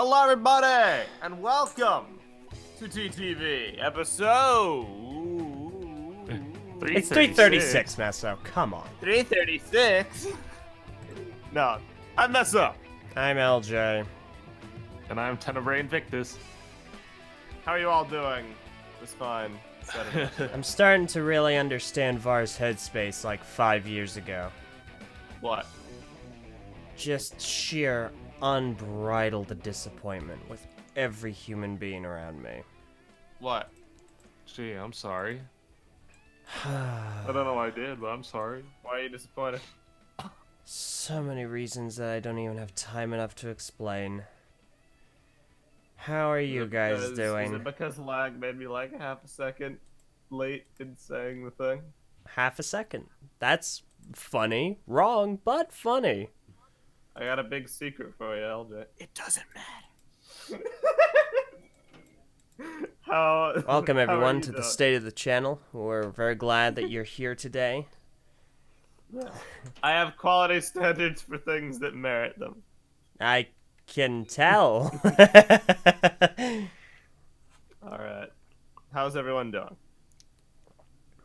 Hello, everybody, and welcome to TTV episode It's 336, Meso. Come on. 336. No, I'm Messa. I'm LJ. And I'm Tenebrae Invictus. How are you all doing this fine Saturday? I'm starting to really understand Var's headspace like 5 years ago. What? Just sheer unbridled disappointment with every human being around me. What? Gee, I'm sorry. I don't know what I did, but I'm sorry. Why are you disappointed? So many reasons that I don't even have time enough to explain. How are you guys doing? Is it because lag made me like half a second late in saying the thing? Half a second. That's funny. Wrong, but funny. I got a big secret for you, LJ. It doesn't matter. Welcome how are everyone you to the doing? state of the channel. We're very glad that you're here today. I have quality standards for things that merit them. I can tell. Alright. How's everyone doing?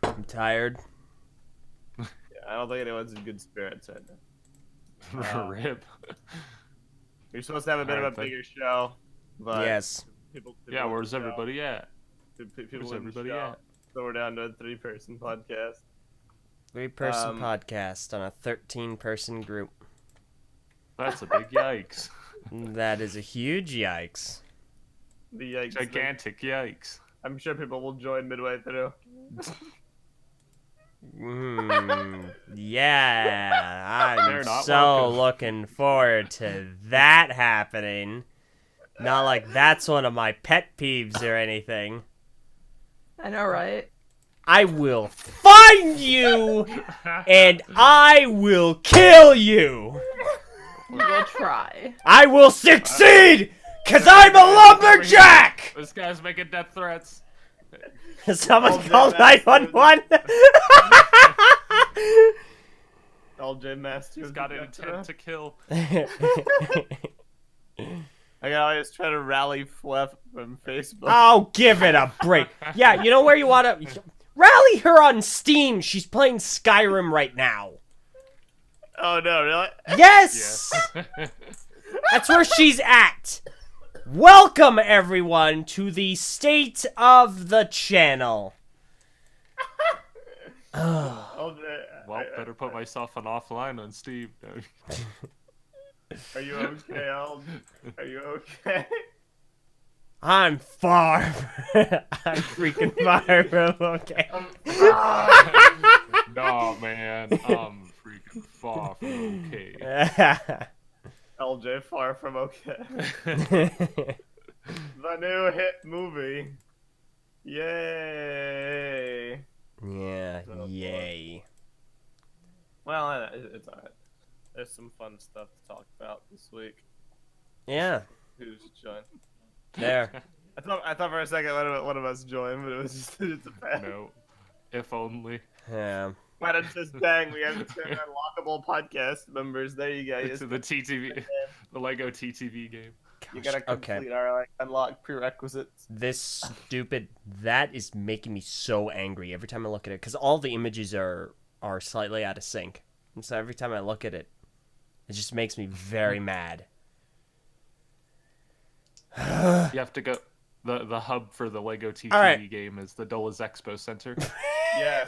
I'm tired. Yeah, I don't think anyone's in good spirits right now. Rip. You're supposed to have a bit of a Alright, bigger show, but Yes. people Yeah, in the where's show- everybody at? People Where's in the everybody show, at? So we're down to a 3-person podcast. 3-person podcast on a 13-person group. That's a big yikes. That is a huge yikes. The yikes thing. Gigantic yikes. I'm sure people will join midway through. Yeah, They're I'm not so welcome. looking forward to that happening. Not like that's one of my pet peeves or anything. I know, right? I will find you and I will kill you. We'll try. I will succeed because I'm a lumberjack. This guy's making death threats. Someone Oh, call that's- 911. LJ Masters He's got an intent to kill. I can always try to rally Fleff from Facebook. Oh, give it a break. Yeah, you know where you want to rally her on Steam. She's playing Skyrim right now. Oh no, really? Yes, Yeah. that's where she's at. Welcome everyone to the state of the channel. LJ, Well, better put myself on offline on Steam. are you okay, LJ? Are you okay? I'm far. I'm freaking far from okay. Nah, man. I'm freaking far from okay. LJ, far from okay. The new hit movie. Yay. Yeah, Oh, boy. yay. Well, it's alright. There's some fun stuff to talk about this week. Yeah, Who's joined? there. I thought for a second one of us joined, but it was just it's a bad. No. If only. Yeah. But it's just dang, we have 10 unlockable podcast members. There you go. It's the TTV, the Lego TTV game. You gotta Okay. complete our like unlock prerequisites. This stupid that is making me so angry every time I look at it because all the images are slightly out of sync, and so every time I look at it, it just makes me very mad. You have to go. The hub for the Lego TTV Alright. game is the Dola's Expo Center. Yes.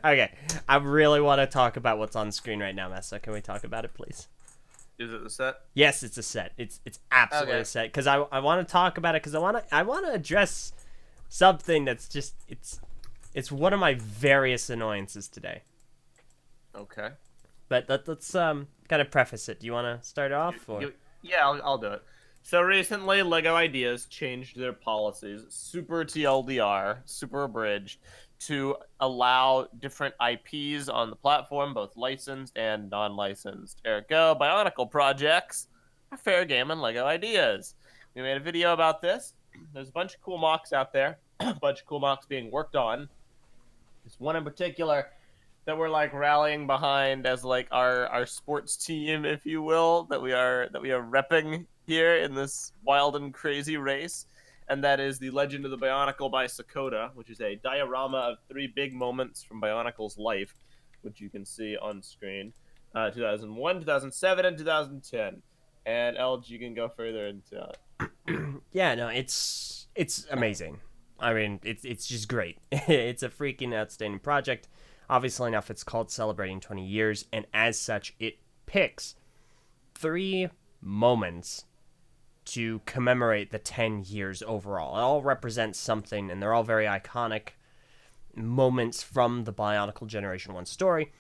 Okay, I really want to talk about what's on screen right now, Messa. Can we talk about it, please? Is it the set? Yes, it's a set. It's absolutely Okay. a set because I want to talk about it because I want to address something that's just it's one of my various annoyances today. Okay. But let's kind of preface it. Do you want to start off? Or? Yeah, I'll do it. So recently, Lego Ideas changed their policies, super TLDR, super abridged, to allow different IPs on the platform, both licensed and non-licensed. Ergo, Bionicle projects are fair game on Lego Ideas. We made a video about this. There's a bunch of cool mocks out there, a bunch of cool mocks being worked on. There's one in particular that we're like rallying behind as like our sports team, if you will, that we are repping here in this wild and crazy race. And that is the Legend of the Bionicle by Sakota, which is a diorama of 3 big moments from Bionicle's life, which you can see on screen. 2001, 2007, and 2010. And LG can go further into it. Yeah, no, it's amazing. I mean, it's just great. It's a freaking outstanding project. Obviously enough, it's called Celebrating 20 Years, and as such, it picks 3 moments to commemorate the 10 years overall. It all represents something, and they're all very iconic moments from the Bionicle Generation 1 story.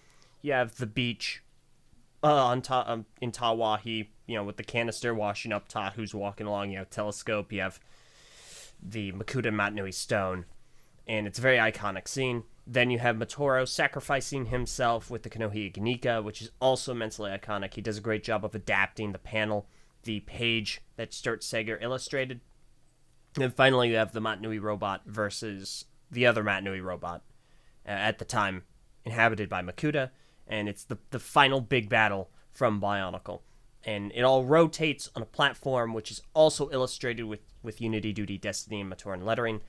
You have the beach in Tawahi, with the canister washing up Ta, who's walking along, telescope. You have the Makuta Matnui stone, and it's a very iconic scene. Then you have Motoro sacrificing himself with the Kanohi Ganika, which is also immensely iconic. He does a great job of adapting the panel, the page that Stuart Sager illustrated. And then finally you have the Matnui robot versus the other Matnui robot, at the time inhabited by Makuta, and it's the final big battle from Bionicle. And it all rotates on a platform which is also illustrated with Unity, Duty, Destiny, and Matoran lettering.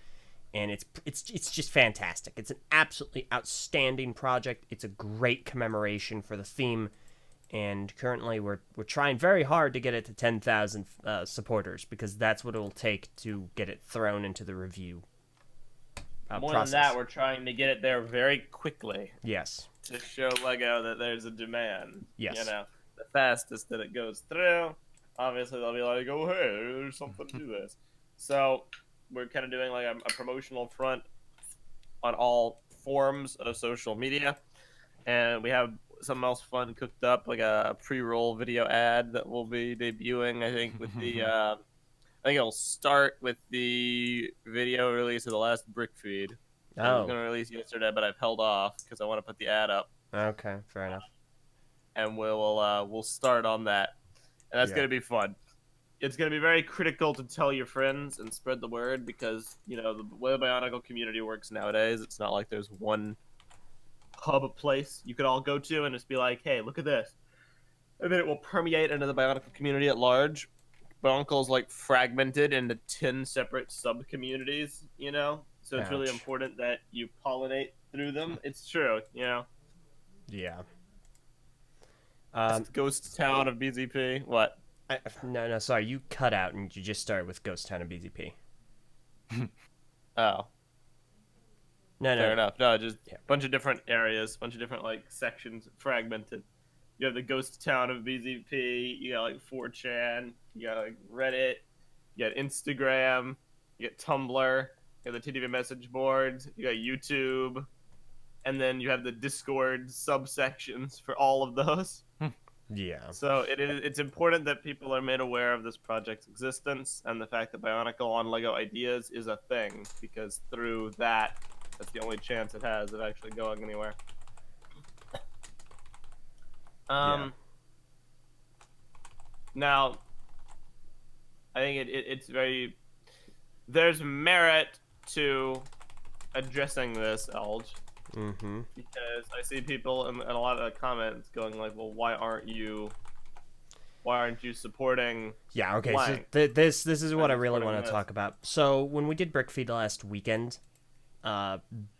And it's just fantastic. It's an absolutely outstanding project. It's a great commemoration for the theme. And currently we're trying very hard to get it to 10,000 supporters, because that's what it will take to get it thrown into the review More process. than that, we're trying to get it there very quickly Yes. to show Lego that there's a demand. Yes. The fastest that it goes through, obviously they'll be like, oh, hey, there's something to this. So we're kind of doing like a promotional front on all forms of social media. And we have something else fun cooked up, like a pre-roll video ad that will be debuting, I think, with the... I think it'll start with the video release of the last brick feed. I was going to release yesterday, but I've held off because I want to put the ad up. Okay, fair enough. And we'll start on that, and that's going to be fun. It's going to be very critical to tell your friends and spread the word, because the way the Bionicle community works nowadays, it's not like there's one hub place you could all go to and just be like, hey, look at this, and then it will permeate into the Bionicle community at large. Bionicle's like fragmented into 10 separate sub communities, so it's really important that you pollinate through them. It's true, Yeah. Ghost Town of BZP. What? No, sorry. You cut out and you just started with Ghost Town and BZP. Oh. No. Fair enough. No, just a bunch of different areas, bunch of different like sections fragmented. You have the Ghost Town of BZP. You got like 4chan. You got like Reddit. You got Instagram. You got Tumblr. You have the TTV message boards. You got YouTube. And then you have the Discord subsections for all of those. Yeah. So it's important that people are made aware of this project's existence and the fact that Bionicle on LEGO Ideas is a thing, because through that's the only chance it has of actually going anywhere. Now, I think it's very... There's merit to addressing this, Elge. Mm-hmm. Because I see people in a lot of the comments going like, well, why aren't you supporting... Yeah, okay, blank? so this is what I really supporting want to this? talk about. So when we did Brickfeed last weekend,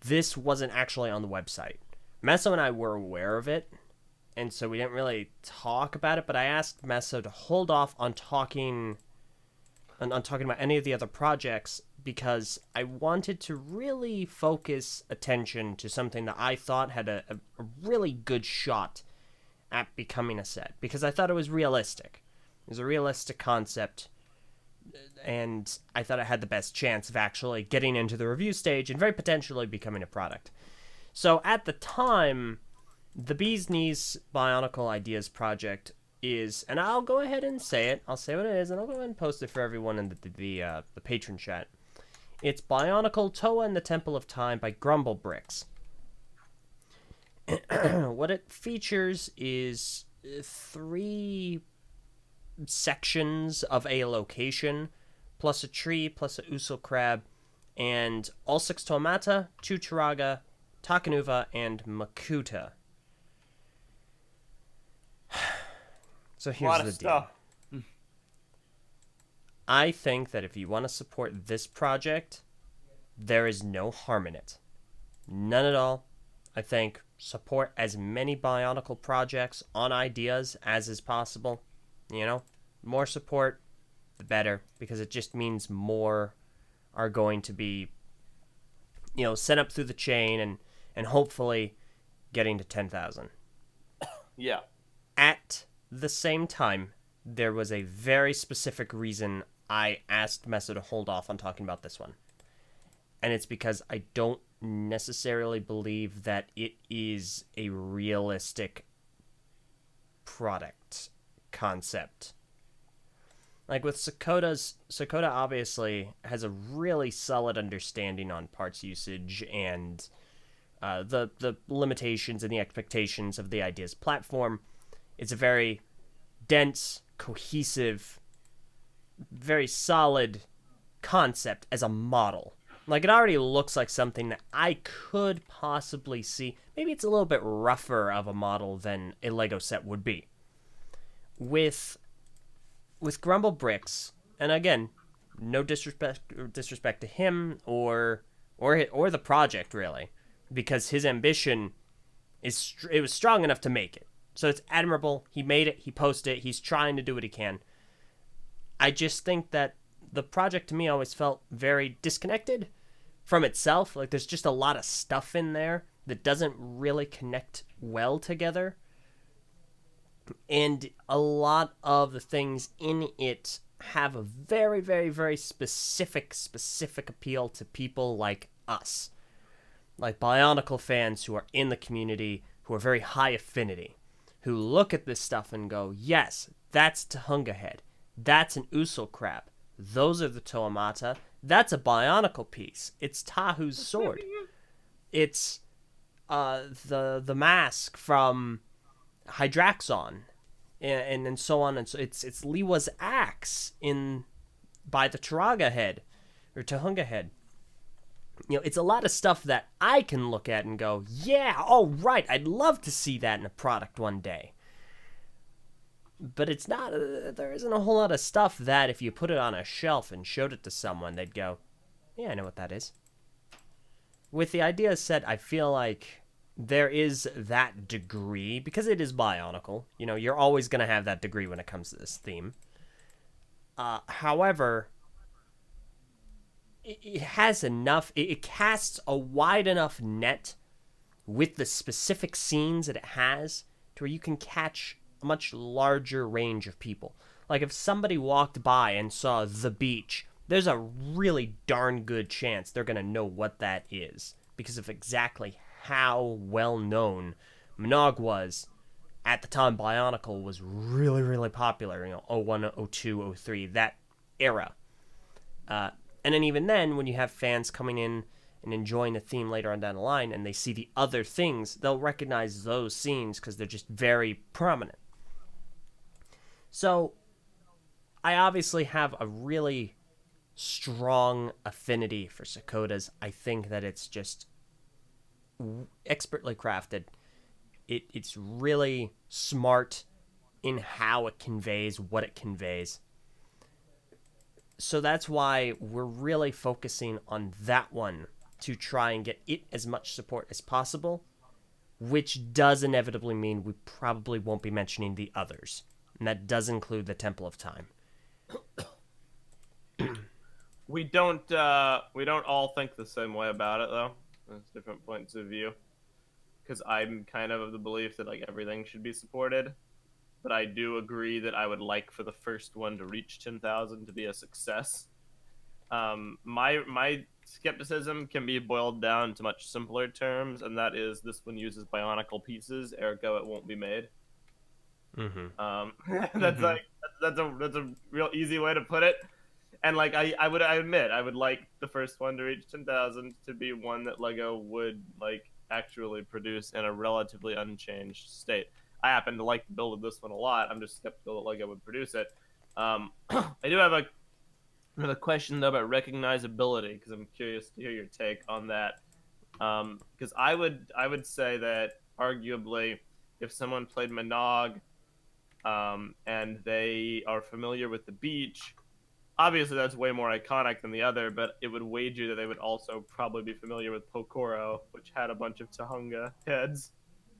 this wasn't actually on the website. Meso and I were aware of it, and so we didn't really talk about it, but I asked Meso to hold off on talking about any of the other projects, because I wanted to really focus attention to something that I thought had a really good shot at becoming a set, because I thought it was realistic. It was a realistic concept, and I thought it had the best chance of actually getting into the review stage and very potentially becoming a product. So at the time, the Bee's Knees Bionicle Ideas project is, and I'll go ahead and say it, I'll say what it is, and I'll go ahead and post it for everyone in the patron chat. It's Bionicle Toa and the Temple of Time by Grumble Bricks. What it features is 3 sections of a location, plus a tree, plus a Uso crab, and all 6 Tomata, 2 Chiraga, Takanuva, and Makuta. So A here's lot the of deal. stuff. I think that if you want to support this project, there is no harm in it. None at all. I think support as many Bionicle projects on ideas as is possible. You know, more support, the better, because it just means more are going to be, sent up through the chain and hopefully getting to 10,000. Yeah. At the same time, there was a very specific reason I asked Mesa to hold off on talking about this one. And it's because I don't necessarily believe that it is a realistic product concept. Like with Sakota obviously has a really solid understanding on parts usage and the limitations and the expectations of the idea's platform. It's a very dense, cohesive, very solid concept as a model. Like, it already looks like something that I could possibly see. Maybe it's a little bit rougher of a model than a Lego set would be. With Grumble Bricks, and again, no disrespect to him or the project really, because his ambition it was strong enough to make it. So it's admirable. He made it. He posted it. He's trying to do what he can. I just think that the project to me always felt very disconnected from itself. Like there's just a lot of stuff in there that doesn't really connect well together. And a lot of the things in it have a very, very, very specific appeal to people like us. Like Bionicle fans who are in the community, who are very high affinity, who look at this stuff and go, yes, that's Tahunga Head. That's an Usul Crab. Those are the Toamata. That's a Bionicle piece. It's Tahu's sword. It's the mask from Hydraxon, and so on. And so it's Liwa's axe by the Turaga head, or Tahunga head. It's a lot of stuff that I can look at and go, yeah, all right, I'd love to see that in a product one day. But it's not, there isn't a whole lot of stuff that if you put it on a shelf and showed it to someone, they'd go, yeah, I know what that is. With the idea set, I feel like there is that degree, because it is Bionicle. You're always going to have that degree when it comes to this theme. However, it has enough, it casts a wide enough net with the specific scenes that it has to where you can catch a much larger range of people. Like if somebody walked by and saw the beach, there's a really darn good chance they're going to know what that is because of exactly how well known Mnog was at the time Bionicle was really, really popular, 01, 02, 03, that era. And then even then, when you have fans coming in and enjoying the theme later on down the line and they see the other things, they'll recognize those scenes because they're just very prominent. So I obviously have a really strong affinity for Sakota's. I think that it's just expertly crafted. It's really smart in how it conveys what it conveys. So that's why we're really focusing on that one to try and get it as much support as possible, which does inevitably mean we probably won't be mentioning the others. And that does include the Temple of Time. We don't all think the same way about it though. There's different points of view. Because I'm kind of the belief that like everything should be supported. But I do agree that I would like for the first one to reach 10,000 to be a success. My skepticism can be boiled down to much simpler terms, and that is this one uses Bionicle pieces, ergo it won't be made. Mm-hmm. That's a real easy way to put it. And like I admit I would like the first one to reach 10,000 to be one that Lego would like actually produce in a relatively unchanged state. I happen to like the build of this one a lot. I'm just skeptical that Lego would produce it. I do have another question though about recognizability because I'm curious to hear your take on that. Because I would say that arguably, if someone played Mnog and they are familiar with the beach. Obviously, that's way more iconic than the other, but it would wager that they would also probably be familiar with Pokoro, which had a bunch of Tahunga heads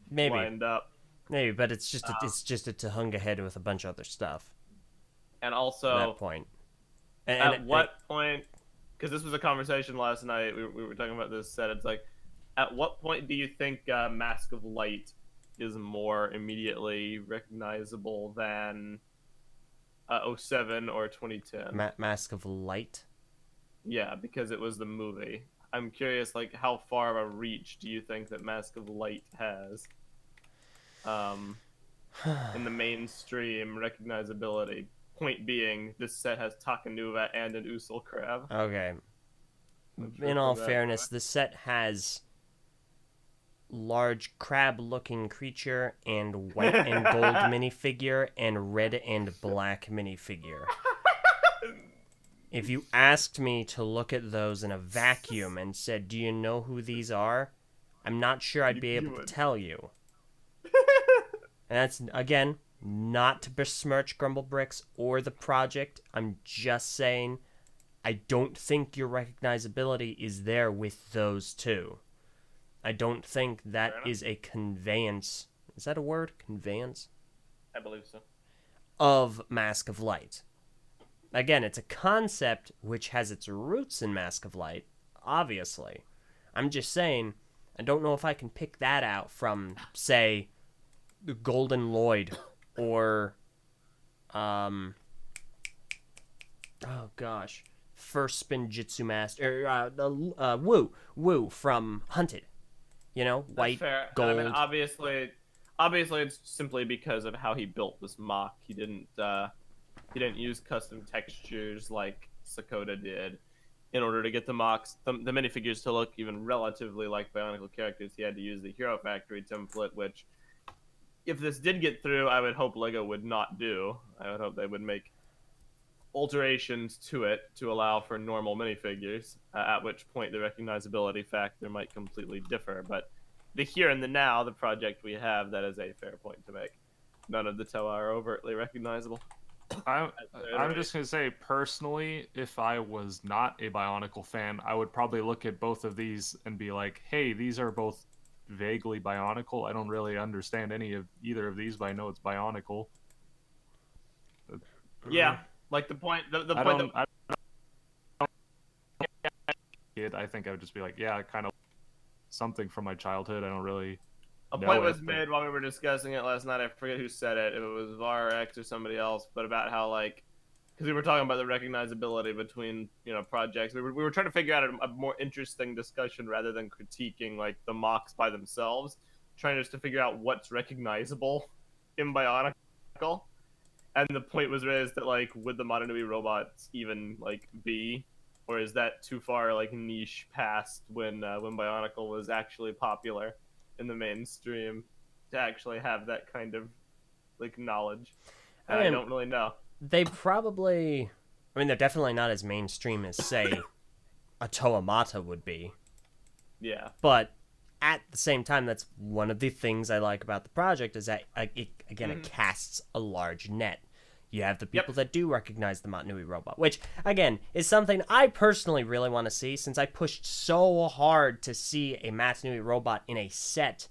Maybe, lined up. maybe, but it's just a Tahunga head with a bunch of other stuff And at that also, point. at what point? Because this was a conversation last night. We were talking about this set. It's like, at what point do you think Mask of Light is more immediately recognizable than '07 or 2010? Mask of Light. Yeah, because it was the movie. I'm curious, like, how far of a reach do you think that Mask of Light has? In the mainstream recognizability. Point being, this set has Takanuva and an Usul crab. Okay. I'm sure In for all that fairness, the set has large crab-looking creature and white and gold minifigure and red and black minifigure. If you asked me to look at those in a vacuum and said, "Do you know who these are?" I'm not sure I'd be You able to would. tell you. And that's, again, not to besmirch Grumble Bricks or the project. I'm just saying I don't think your recognizability is there with those two. I don't think that Fair enough. is a conveyance. Is that a word? Conveyance? I believe so. Of Mask of Light. Again, it's a concept which has its roots in Mask of Light, obviously. I'm just saying, I don't know if I can pick that out from, say, the Golden Lloyd or, oh gosh, First Spin Jitsu Master, or Wu from Hunted. You know, white, That's fair. gold. I mean, obviously, it's simply because of how he built this mock. He didn't use custom textures like Sakota did in order to get the mocks, the minifigures to look even relatively like Bionicle characters. He had to use the Hero Factory template, which, if this did get through, I would hope LEGO would not do. I would hope they would make alterations to it to allow for normal minifigures, at which point the recognizability factor might completely differ. But the here and the now, the project we have, that is a fair point to make. None of the Toa are overtly recognizable. I'm just gonna say, personally, if I was not a Bionicle fan, I would probably look at both of these and be like, "Hey, these are both vaguely Bionicle. I don't really understand either of these, but I know it's Bionicle." Yeah, like the point. The I point don't. I think I would just be like, "Yeah, kind of something from my childhood. I don't really." a know point it, was but- made while we were discussing it last night. I forget who said it. If it was VarX or somebody else, but about how, like, because we were talking about the recognizability between projects. We were trying to figure out a more interesting discussion rather than critiquing like the mocks by themselves. Trying just to figure out what's recognizable in Bionicle. And the point was raised that, like, would the Motonui robots even like be, or is that too far like niche past when Bionicle was actually popular in the mainstream to actually have that kind of like knowledge? And I mean, don't really know. They probably, I mean, they're definitely not as mainstream as, say, a Toamata would be. Yeah. But at the same time, that's one of the things I like about the project is that, it casts a large net. You have the people that do recognize the Motonui robot, which, again, is something I personally really want to see, since I pushed so hard to see a Motonui robot in a set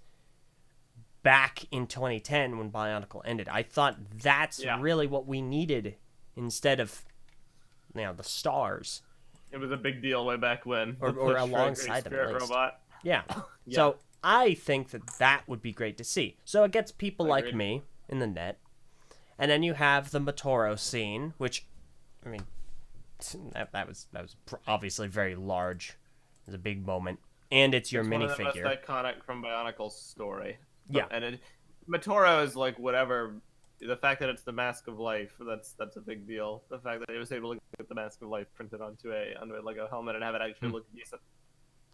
back in 2010 when Bionicle ended. I thought that's really what we needed instead of, the stars. It was a big deal way back when. Or the push for a alongside Great them, Spirit at least. robot. Yeah. Yeah. So I think that would be great to see. So it gets people like Agreed. me in the net. And then you have the Motoro scene, which, I mean, that was obviously very large. It was a big moment. And it's your It's minifigure. one of the most iconic from Bionicle's story. Yeah. And Motoro is like whatever. The fact that it's the Mask of Life, that's a big deal. The fact that he was able to get the Mask of Life printed onto a Lego helmet and have it actually look decent,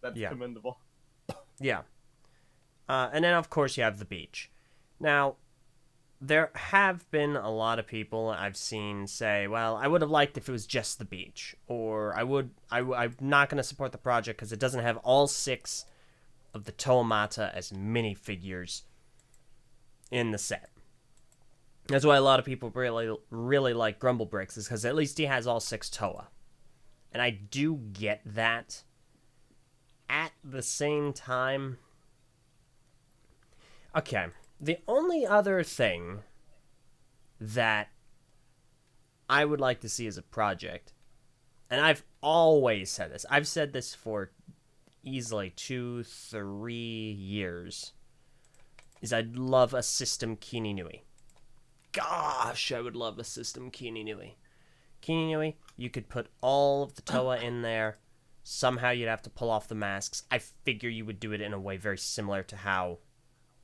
that's commendable. Yeah. And then, of course, you have the beach. Now, there have been a lot of people I've seen say, well, I would have liked if it was just the beach. Or I'm not going to support the project because it doesn't have all 6 of the Toamata as minifigures in the set. That's why a lot of people really like Grumble Bricks, is because at least he has all 6 Toa. And I do get that. At the same time... Okay, the only other thing that I would like to see as a project, and I've always said this, I've said this for easily 2-3 years, is I'd love a system Kini Nui. Gosh, I would love a system Kini Nui. Kini Nui, you could put all of the Toa in there. Somehow you'd have to pull off the masks. I figure you would do it in a way very similar to how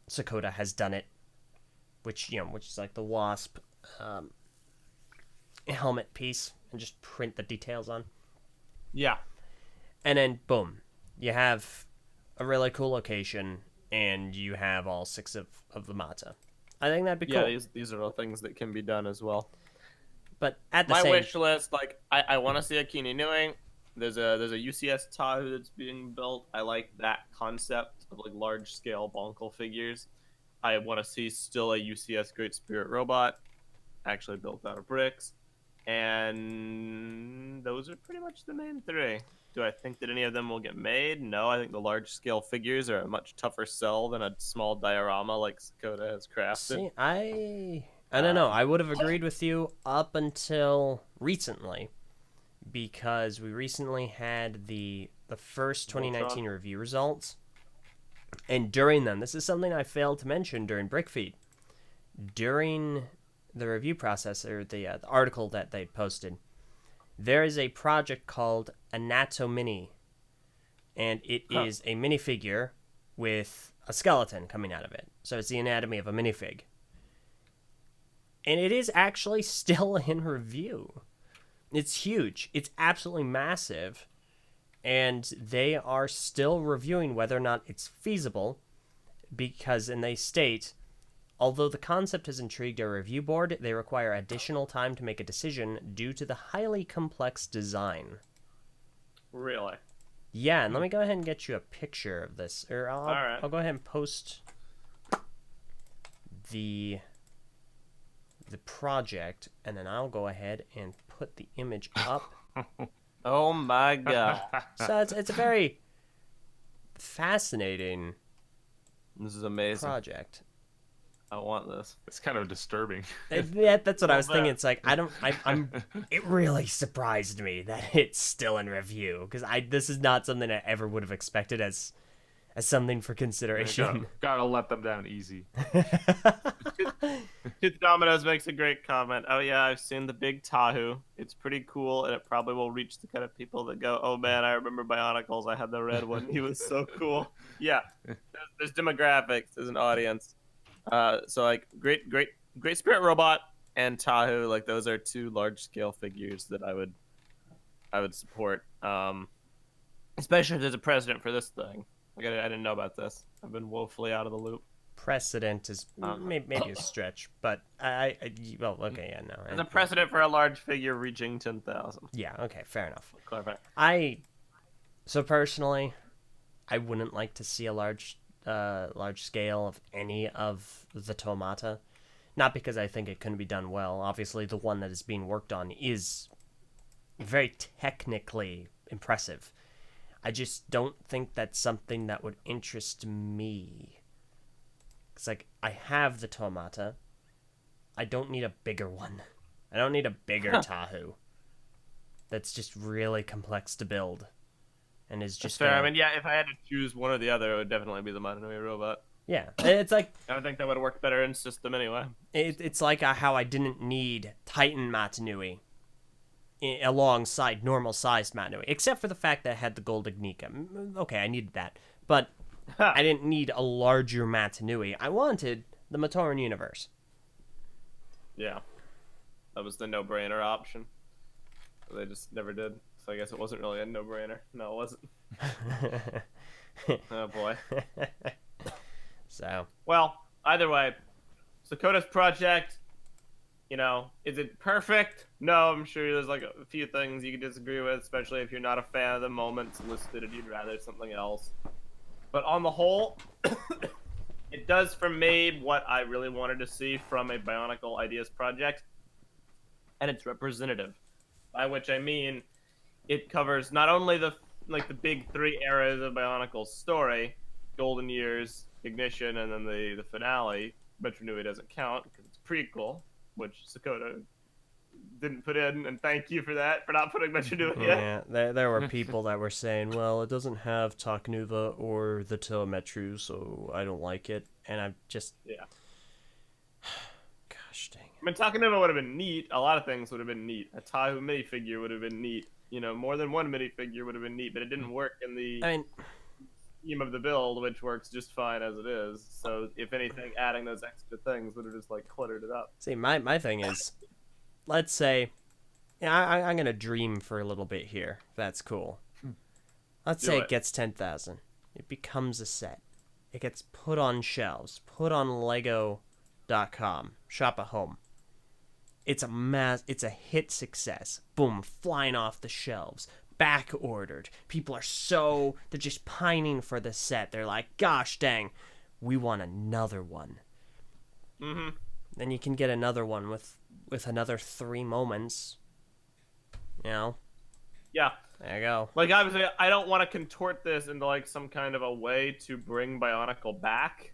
Sakota has done it, which is like the wasp helmet piece, and just print the details on. Yeah. And then boom, you have a really cool location, and you have all 6 of the Mata. I think that'd be cool. Yeah, these are all things that can be done as well. But at the My same... wish list, like I want to see a Kini Nui. There's a UCS Tahu that's being built. I like that concept of like large scale Bonkle figures. I want to see still a UCS Great Spirit robot, actually built out of bricks, and those are pretty much the main 3. Do I think that any of them will get made? No, I think the large scale figures are a much tougher sell than a small diorama like Sakota has crafted. See, I don't know. I would have agreed with you up until recently, because we recently had the first 2019 review results, and during them, this is something I failed to mention during Brickfeed. During the review process, or the article that they posted, there is a project called Anatomini, and it is a minifigure with a skeleton coming out of it. So it's the anatomy of a minifig. And it is actually still in review. It's huge. It's absolutely massive. And they are still reviewing whether or not it's feasible, because, and they state, although the concept has intrigued our review board, they require additional time to make a decision due to the highly complex design. Really? Yeah, and let me go ahead and get you a picture of this. Or I'll go ahead and post the project, and then I'll go ahead and put the image up. Oh my god. So it's a very fascinating This is amazing. project. I want this. It's kind of disturbing. Yeah, that's what I was thinking. It's like it really surprised me that it's still in review, because this is not something I ever would have expected as something for consideration. Gotta let them down easy. Tooth Dominoes makes a great comment. Oh yeah, I've seen the big Tahu. It's pretty cool, and it probably will reach the kind of people that go, "Oh man, I remember Bionicles. I had the red one. He was so cool." Yeah, there's demographics. There's an audience. So like great Spirit Robot and Tahu, like those are 2 large scale figures that I would support. Especially if there's a precedent for this thing. Like I didn't know about this. I've been woefully out of the loop. Precedent is maybe a stretch, but well, okay, yeah, no. There's a precedent for a large figure reaching 10,000. Yeah, okay, fair enough. Clarify. So personally, I wouldn't like to see a large scale of any of the Tomata. Not because I think it couldn't be done well. Obviously, the one that is being worked on is very technically impressive. I just don't think that's something that would interest me. It's like, I have the Tomata. I don't need a bigger one. I don't need a bigger Tahu. That's just really complex to build. And is just fair. I mean, yeah, if I had to choose one or the other, it would definitely be the Matanui robot. Yeah, it's like... I think that would work better in system anyway. It's like how I didn't need Titan Matanui alongside normal-sized Matanui, except for the fact that I had the Gold Ignika. Okay, I needed that. But I didn't need a larger Matanui. I wanted the Matoran universe. Yeah. That was the no-brainer option. They just never did. So I guess it wasn't really a no-brainer. No, it wasn't. Oh, boy. So. Well, either way, Sakota's project, is it perfect? No, I'm sure there's like a few things you could disagree with, especially if you're not a fan of the moments listed and you'd rather something else. But on the whole, It does for me what I really wanted to see from a Bionicle Ideas project, and it's representative. By which I mean it covers not only the big three eras of Bionicle's story, Golden Years, Ignition, and then the finale. Metro Nui doesn't count because it's prequel, which Sakota didn't put in, and thank you for that, for not putting Metro Nui in. Yeah, there were people that were saying, well, it doesn't have Takanuva or the Telemetru, so I don't like it. And I'm just... Yeah. Gosh dang it. I mean, Takanuva would have been neat. A lot of things would have been neat. A Tahu minifigure would have been neat. You know, more than one minifigure would have been neat, but it didn't work in the I mean, theme of the build, which works just fine as it is. So, if anything, adding those extra things would have just, like, cluttered it up. see, my thing is, let's say, yeah, I'm going to dream for a little bit here. That's cool. Let's Do say it. it gets 10,000. It becomes a set. It gets put on shelves, put on Lego.com, shop at home. It's a hit success. Boom, flying off the shelves. Back ordered. People are they're just pining for the set. They're like, gosh dang, we want another one. Mm-hmm. Then you can get another one with another 3 moments. You know? Yeah. There you go. Like, obviously, I don't want to contort this into, like, some kind of a way to bring Bionicle back.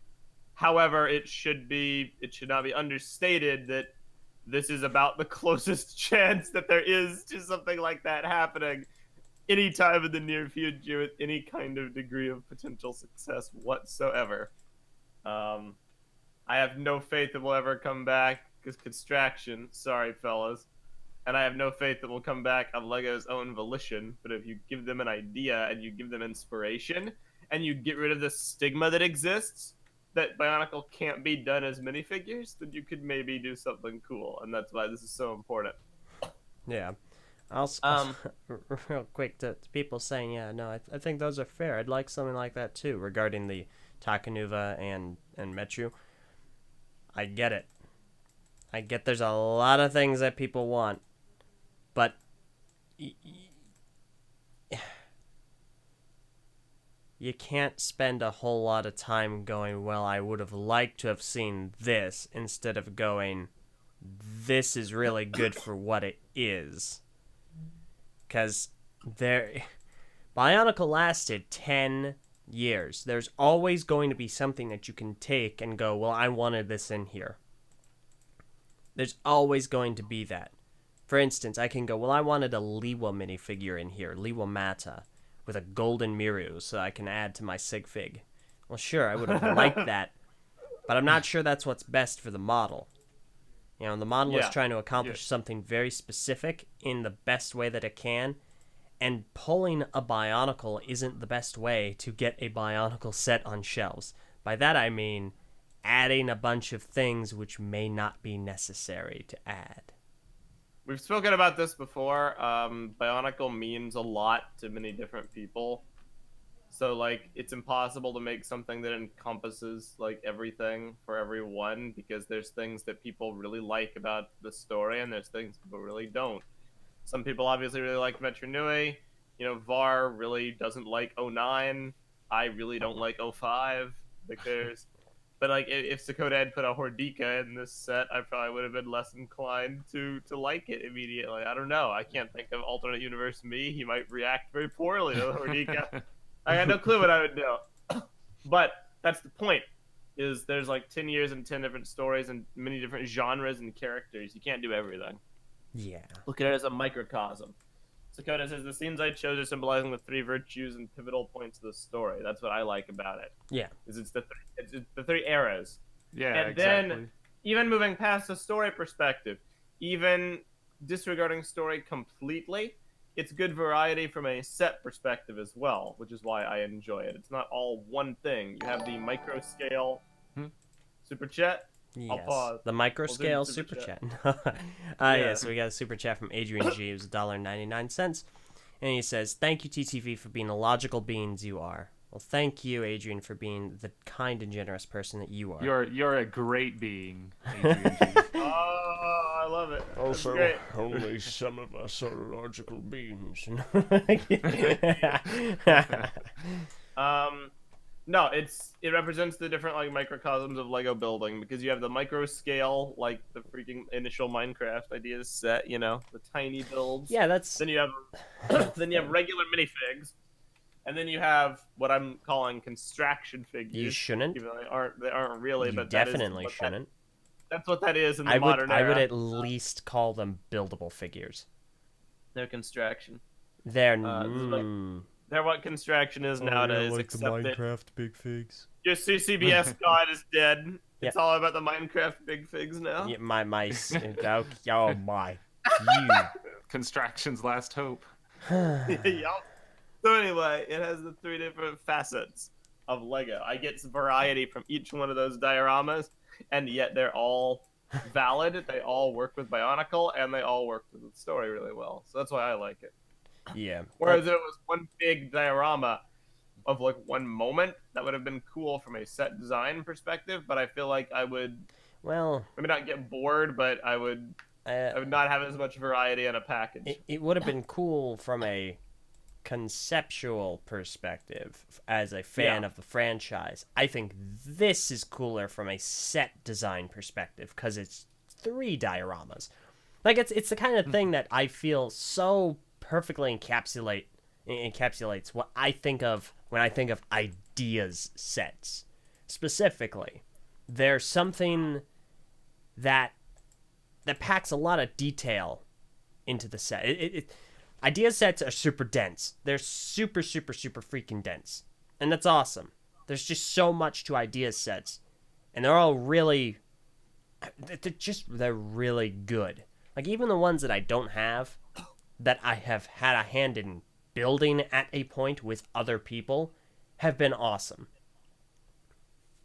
However, it should not be understated that this is about the closest chance that there is to something like that happening anytime in the near future with any kind of degree of potential success whatsoever. I have no faith it will ever come back because Constraction. Sorry, fellas. And I have no faith that will come back on Lego's own volition. But if you give them an idea and you give them inspiration and you get rid of the stigma that exists that Bionicle can't be done as minifigures, then you could maybe do something cool. And that's why this is so important. Yeah. Also, real quick, to people saying, yeah, no, I think those are fair. I'd like something like that too, regarding the Takanuva and Metru. I get it. I get there's a lot of things that people want, but you can't spend a whole lot of time going, well, I would have liked to have seen this, instead of going, this is really good for what it is. Because Bionicle lasted 10 years. There's always going to be something that you can take and go, well, I wanted this in here. There's always going to be that. For instance, I can go, well, I wanted a Liwa minifigure in here, Liwa Mata, with a golden Miru, so I can add to my sig fig. Well, sure, I would have liked that, but I'm not sure that's what's best for the model. You know, the model is trying to accomplish something very specific in the best way that it can, and pulling a Bionicle isn't the best way to get a Bionicle set on shelves. By that I mean adding a bunch of things which may not be necessary to add. We've spoken about this before. Bionicle means a lot to many different people. So, like, it's impossible to make something that encompasses, like, everything for everyone, because there's things that people really like about the story, and there's things people really don't. Some people obviously really like Metro Nui. You know, Var really doesn't like 09. I really don't like 05. Like, But, like, if Sakota had put a Hordika in this set, I probably would have been less inclined to like it immediately. I don't know. I can't think of alternate universe me. He might react very poorly to the Hordika. I got no clue what I would do. But that's the point, is there's like 10 years and 10 different stories and many different genres and characters. You can't do everything. Yeah. Look at it as a microcosm. Sakota says, the scenes I chose are symbolizing the 3 virtues and pivotal points of the story. That's what I like about it. Yeah. Is it's the 3 eras. Yeah, And exactly. then, even moving past the story perspective, even disregarding story completely, it's good variety from a set perspective as well, which is why I enjoy it. It's not all one thing. You have the micro scale super chat. Yes. I'll pause. The micro We'll do scale the super super chat. Yeah. Yes, we got a super chat from Adrian G. It was $1.99. And he says, thank you, TTV, for being the logical beings you are. Well, thank you, Adrian, for being the kind and generous person that you are. You're a great being, Adrian G. Oh, I love it. That's Also, great. only some of us are logical beings. No, it represents the different like microcosms of Lego building because you have the micro scale, like the freaking initial Minecraft ideas set, the tiny builds. Yeah, that's Then you have then you have regular minifigs, and then you have what I'm calling construction you figures. shouldn't. Even though they aren't really, You but that is definitely what shouldn't. that's what that is in the I would modern I would era. at least call them buildable figures. They're construction. They're They're what construction is nowadays, except that big figs. your CCBS god is dead. Yeah. It's all about the Minecraft big figs now. Yeah, oh my, you. Construction's last hope. Yup. So anyway, it has the three different facets of Lego. I get some variety from each one of those dioramas, and yet they're all valid. They all work with Bionicle, and they all work with the story really well. So that's why I like it. Yeah. Whereas if it was one big diorama of like one moment, that would have been cool from a set design perspective. But I feel like I would Well, maybe not get bored, but I would not have as much variety in a package. it would have been cool from a conceptual perspective as a fan of the franchise. I think this is cooler from a set design perspective because it's 3 dioramas. Like it's the kind of thing that I feel so perfectly encapsulates what I think of when I think of ideas sets. Specifically, there's something that packs a lot of detail into the set. Idea sets are super dense. They're super, super, super freaking dense. And that's awesome. There's just so much to idea sets. And they're all really... They're really good. Like, even the ones that I don't have, that I have had a hand in building at a point with other people, have been awesome.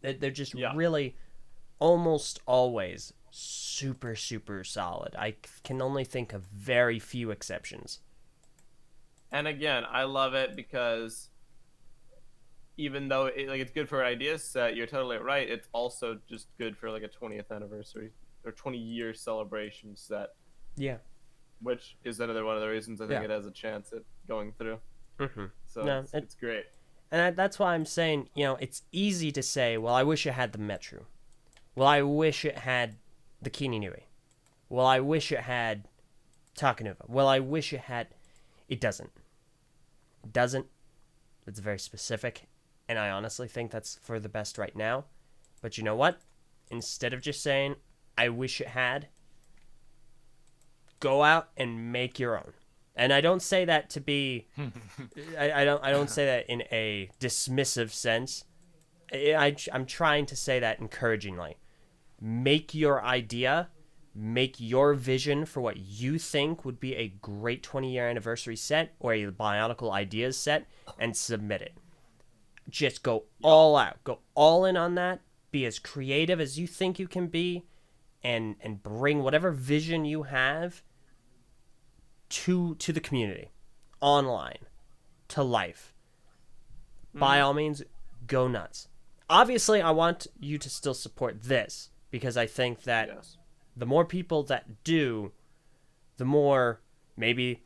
They're just really, almost always, super, super solid. I can only think of very few exceptions. And again, I love it because even though it's good for an idea set, you're totally right. It's also just good for like a 20th anniversary or 20-year celebration set. Yeah. Which is another one of the reasons I think it has a chance at going through. Mm-hmm. So No, it's great. And that's why I'm saying, it's easy to say, well, I wish it had the Metru. Well, I wish it had the Kininui. Well, I wish it had Takanuva. Well, I wish it had... It doesn't. It doesn't. It's very specific. And I honestly think that's for the best right now. But you know what? Instead of just saying, I wish it had, go out and make your own. And I don't say that to be... I don't say that in a dismissive sense. I'm trying to say that encouragingly. Make your idea, make your vision for what you think would be a great 20-year anniversary set or a Bionicle Ideas set, and submit it. Just go all out. Go all in on that. Be as creative as you think you can be, and bring whatever vision you have to the community, online, to life. By all means, go nuts. Obviously, I want you to still support this, because I think that the more people that do, the more maybe,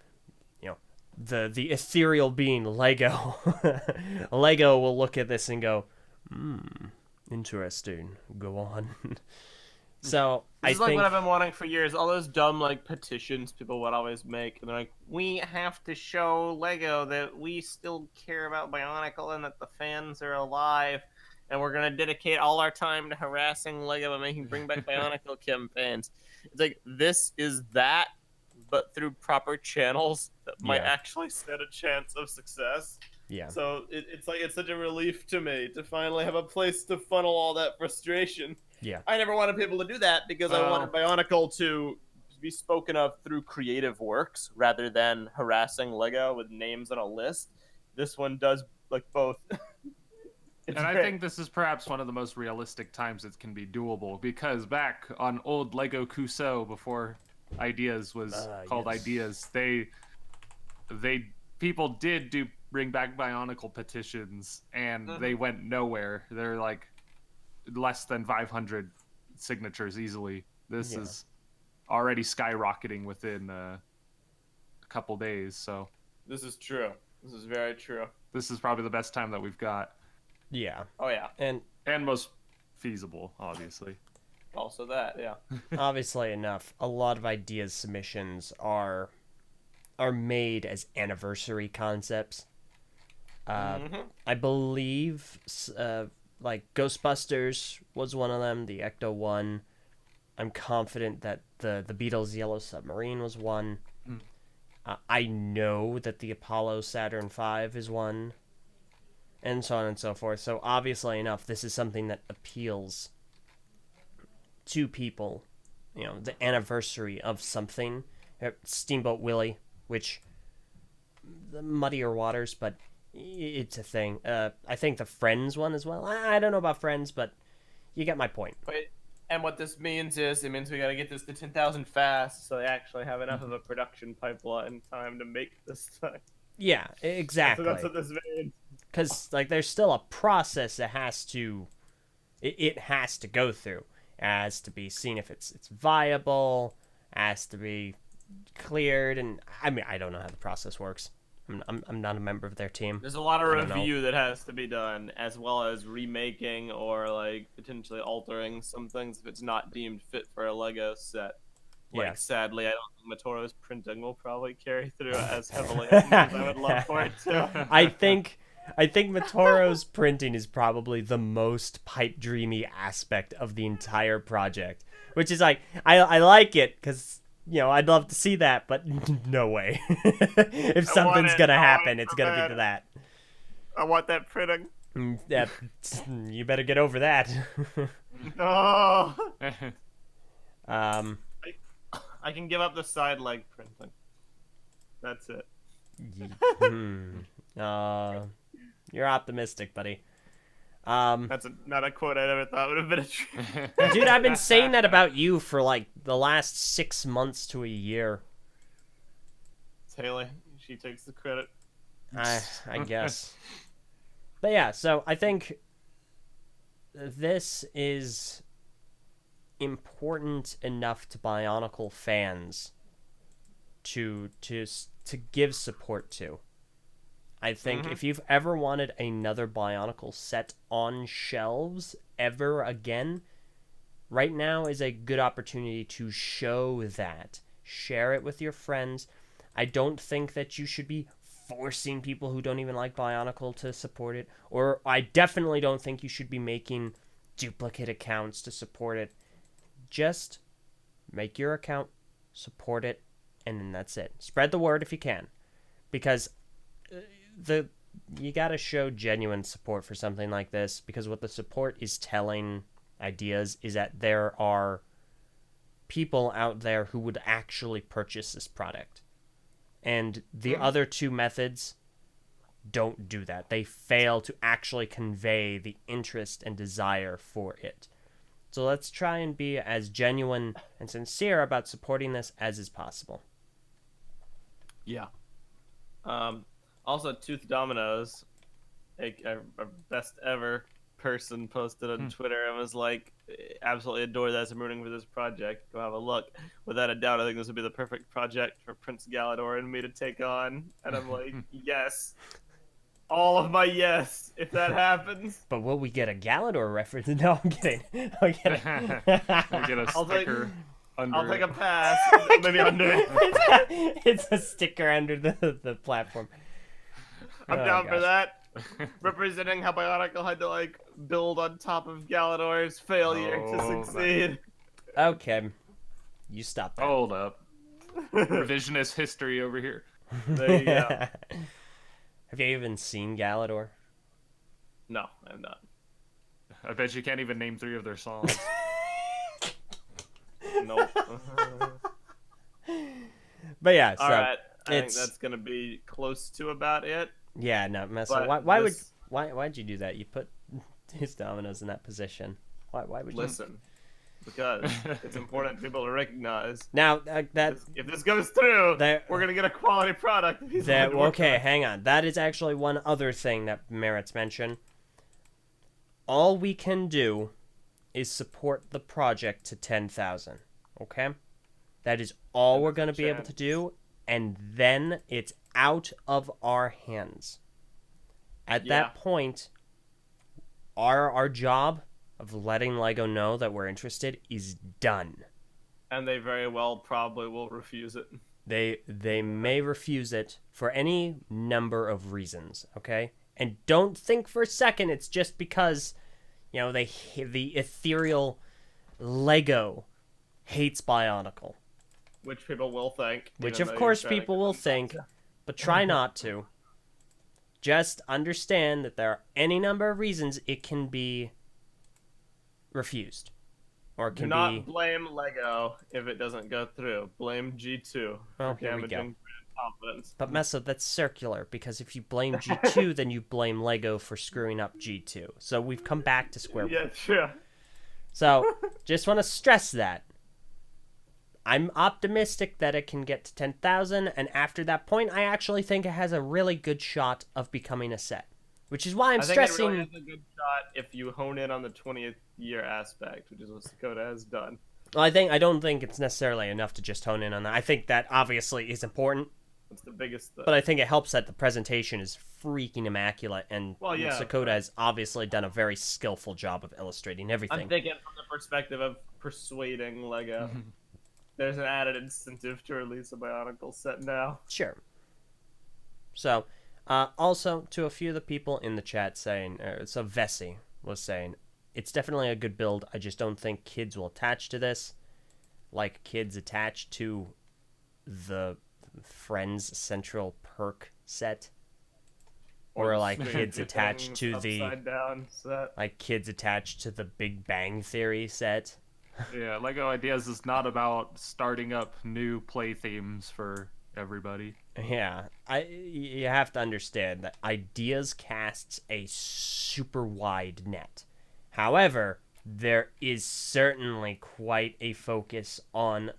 the ethereal being Lego, Lego will look at this and go, interesting, go on. So This I is like think what I've been wanting for years. All those dumb petitions people would always make, and they're like, "We have to show Lego that we still care about Bionicle and that the fans are alive, and we're gonna dedicate all our time to harassing Lego and making Bring Back Bionicle campaigns." It's like this is that, but through proper channels that might actually stand a chance of success. Yeah. So it's such a relief to me to finally have a place to funnel all that frustration. Yeah. I never wanted people to do that because I wanted Bionicle to be spoken of through creative works rather than harassing Lego with names on a list. This one does like both. And I think this is perhaps one of the most realistic times it can be doable, because back on old Lego Cuso, before Ideas was called Ideas, people did do Bring Back Bionicle petitions, and they went nowhere. They're like less than 500 signatures easily. This is already skyrocketing within a couple days. So this is true. This is very true. This is probably the best time that we've got. Yeah, Oh yeah, and And most feasible, obviously. also that. Yeah. obviously enough, a lot of ideas submissions are made as anniversary concepts. Mm-hmm. I believe like Ghostbusters was one of them, the Ecto one. I'm confident that the Beatles' Yellow Submarine was one. Mm. I know that the Apollo Saturn V is one, and so on and so forth. So obviously enough, this is something that appeals to people. You know, the anniversary of something. Steamboat Willie, which the muddier waters, but it's a thing. I think the Friends one as well. I don't know about Friends, but you get my point. Wait, and what this means is it means we got to get this to 10,000 fast, so they actually have enough of a production pipeline time to make this thing. Yeah, So exactly. that's what this means. Because like there's still a process that has to it has to go through. It has to be seen if it's viable. Has to be cleared, and I mean I don't know how the process works. I'm not a member of their team. There's a lot of I don't know. review that has to be done, as well as remaking or like potentially altering some things if it's not deemed fit for a Lego set. Like, Yeah. sadly, I don't think Matoro's printing will probably carry through as heavily as much as I would love for it to. I think Matoro's printing is probably the most pipe dreamy aspect of the entire project, which is like I like it because you know I'd love to see that, but no way. If something's it. gonna I want happen, it it's so gonna bad. be to that. I want that printing. Yeah, you better get over that. No. um, I can give up the side leg printing. That's it. You're optimistic, buddy. That's not a quote I ever thought would have been a true. Dude, I've been saying that about you for like the last 6 months to a year. It's Haley. She takes the credit. I guess. But yeah, so I think this is important enough to Bionicle fans to give support to. I think if you've ever wanted another Bionicle set on shelves ever again, right now is a good opportunity to show that. Share it with your friends. I don't think that you should be forcing people who don't even like Bionicle to support it, or I definitely don't think you should be making duplicate accounts to support it. Just make your account, support it, and then that's it. Spread the word if you can, because you got to show genuine support for something like this, because what the support is telling ideas is that there are people out there who would actually purchase this product. And the other two methods don't do that. They fail to actually convey the interest and desire for it. So let's try and be as genuine and sincere about supporting this as is possible. Yeah. Also, Tooth Dominoes, our best ever person, posted on Twitter and was like, absolutely adore this. I'm rooting for this project. Go have a look. Without a doubt, I think this would be the perfect project for Prince Galador and me to take on. And I'm like, yes. All of my yes, if that happens. But will we get a Galador reference? No, I'm kidding. I'm kidding. We'll get a I'll sticker under I'll take it. a pass. Maybe under it. It's a sticker under the platform. I'm Oh, down for gosh. that. Representing how Bionicle had to like build on top of Galador's failure Oh, to succeed. Okay. You stop that. Hold up. Revisionist history over here. There you go. Have you even seen Galador? No, I'm not. I bet you can't even name 3 of their songs. Nope. But yeah, so All right, I think it's that's gonna be close to about it. yeah, no, Messa. But Why'd you do that? You put his dominoes in that position. Why would you? Listen, because it's important for people to recognize. Now that If this goes through, There- we're gonna get a quality product. He's that willing to work okay, on. hang on. That is actually one other thing that merits mention. All we can do is support the project to 10,000. Okay? That is all we're going to be able to do, and then it's out of our hands. At Yeah. that point, our job of letting Lego know that we're interested is done. And they very well probably will refuse it. They may refuse it for any number of reasons, okay? And don't think for a second it's just because, you know, the ethereal Lego hates Bionicle. Which people will think. Which, even of though you're course, trying to people get will them think, to- but try not to. Just understand that there are any number of reasons it can be refused. Or it Do can not be... blame Lego if it doesn't go through. Blame G2 Well, for here we damaging go. brand confidence. But Messa, that's circular, because if you blame G2, then you blame Lego for screwing up G2. So we've come back to square one. Yeah, true. So, just want to stress that. I'm optimistic that it can get to 10,000, and after that point, I actually think it has a really good shot of becoming a set. Which is why I'm I think stressing... it really is a good shot if you hone in on the 20th year aspect, which is what Dakota has done. Well, I don't think it's necessarily enough to just hone in on that. I think that obviously is important, It's the biggest thing. but I think it helps that the presentation is freaking immaculate, and Well, yeah, Sakota has obviously done a very skillful job of illustrating everything. I'm thinking from the perspective of persuading Lego. There's an added incentive to release a Bionicle set now. Sure. So, also to a few of the people in the chat saying, so Vessi was saying, it's definitely a good build. I just don't think kids will attach to this, like kids attach to the Friends Central Perk set, or like kids attached to the upside down set. like kids attached to the Big Bang Theory set. Yeah, Lego Ideas is not about starting up new play themes for everybody. Yeah, you have to understand that Ideas casts a super wide net. However, there is certainly quite a focus on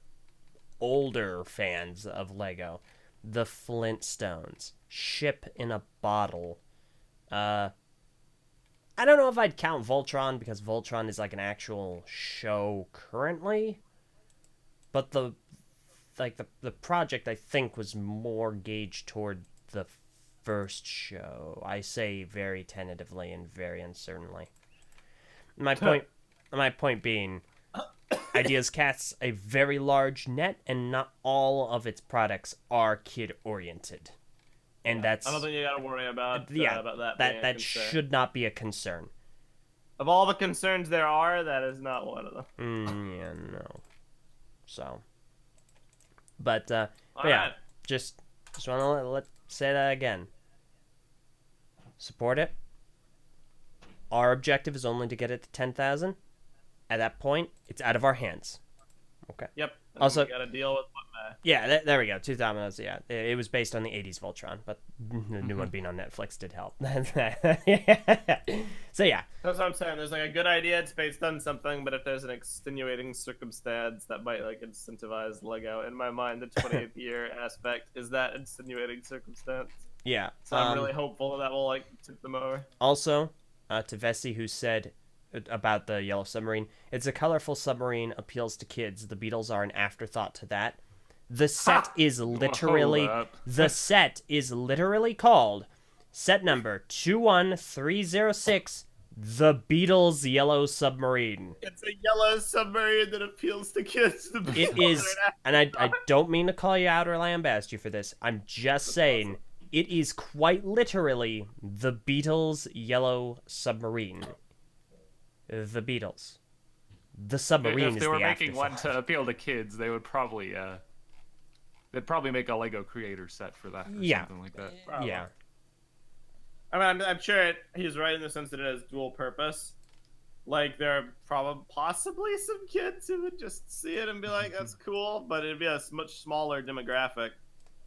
older fans of Lego. The Flintstones, Ship in a Bottle. I don't know if I'd count Voltron because Voltron is like an actual show currently. But the project I think was more gauged toward the first show. I say very tentatively and very uncertainly. My point being, Ideas casts a very large net, and not all of its products are kid oriented, and that's I don't think you gotta worry about that. Being a that concern. should not be a concern. Of all the concerns there are, that is not one of them. Yeah, no. So, but yeah, Alright. just want to let say that again. Support it. Our objective is only to get it to 10,000. At that point, it's out of our hands. Okay. Yep. And Also- we gotta deal with what Yeah, there we go. 2000. Yeah, it was based on the 80s Voltron, but the new one being on Netflix did help. So yeah, That's what I'm saying. There's like a good idea, it's based on something, but if there's an extenuating circumstance that might like incentivize Lego, in my mind, the 20th year aspect is that extenuating circumstance. yeah. So I'm really hopeful that will like tip them over. Also, to Vessi, who said about the yellow submarine, it's a colorful submarine, appeals to kids. The Beatles are an afterthought to that. The set is literally Hold up. the set is literally called set number 21306, The Beatles Yellow Submarine. It's a yellow submarine that appeals to kids. It is, and I don't mean to call you out or lambast you for this. I'm just saying it is quite literally The Beatles Yellow Submarine. The Beatles. The submarine If is they were the making one afterthought. to appeal to kids, they would probably they'd probably make a Lego creator set for that or Yeah. something like that. Yeah. I mean, I'm sure he's right in the sense that it has dual purpose. Like, there are possibly some kids who would just see it and be like, that's cool, but it'd be a much smaller demographic.